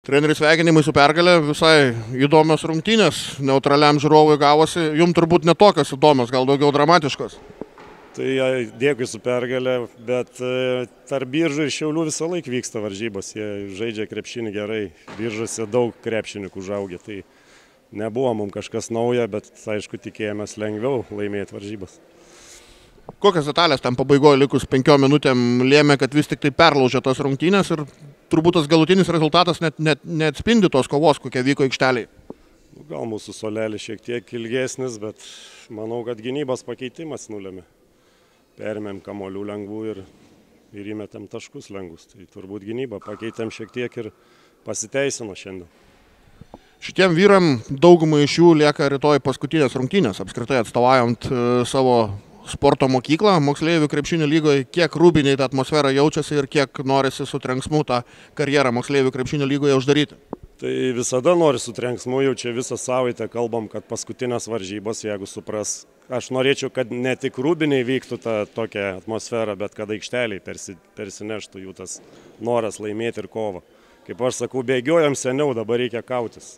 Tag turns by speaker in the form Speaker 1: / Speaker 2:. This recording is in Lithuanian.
Speaker 1: Treneris, sveikinimai su pergalė, visai įdomios rungtynės, neutraliam žiūrovui gavosi, jums turbūt netokios įdomios, gal daugiau dramatiškos.
Speaker 2: Tai dėkui su pergalė, bet tarp Biržų ir Šiaulių visą laiką vyksta varžybos, jie žaidžia krepšinį gerai, Biržuose daug krepšininkų užaugę, tai nebuvo mums kažkas nauja, bet aišku tikėjomės lengviau laimėti varžybas.
Speaker 1: Kokias detalės tam pabaigoje likus 5 minutėm lėmė, kad vis tik tai perlaužė tos rungtynės ir turbūt tas galutinis rezultatas net neatspindi tos kovos, kokia vyko aikšteliai?
Speaker 2: Gal mūsų suolelis šiek tiek ilgesnis, bet manau, kad gynybos pakeitimas nulėmė. Perėmėm kamuolių lengvų ir įmetėm taškus lengvus. Tai turbūt gynybą pakeitėm šiek tiek ir pasiteisino šiandien.
Speaker 1: Šitiem vyram daugumai iš jų lieka rytoj paskutinės rungtynės, apskritai atstovaujant savo sporto mokyklą, moksleivių krepšinio lygoje, kiek rūbiniai tą atmosferą jaučiasi ir kiek norisi su trenksmu tą karjerą moksleivių krepšinio lygoje uždaryti?
Speaker 2: Tai visada nori su trenksmu, jau čia visą savaitę kalbam, kad paskutinės varžybos, jeigu supras. Aš norėčiau, kad ne tik rūbiniai vyktų tą tokią atmosferą, bet kad aikšteliai persineštų jų tas noras laimėti ir kovą. Kaip aš sakau, bėgiojam seniau, dabar reikia kautis.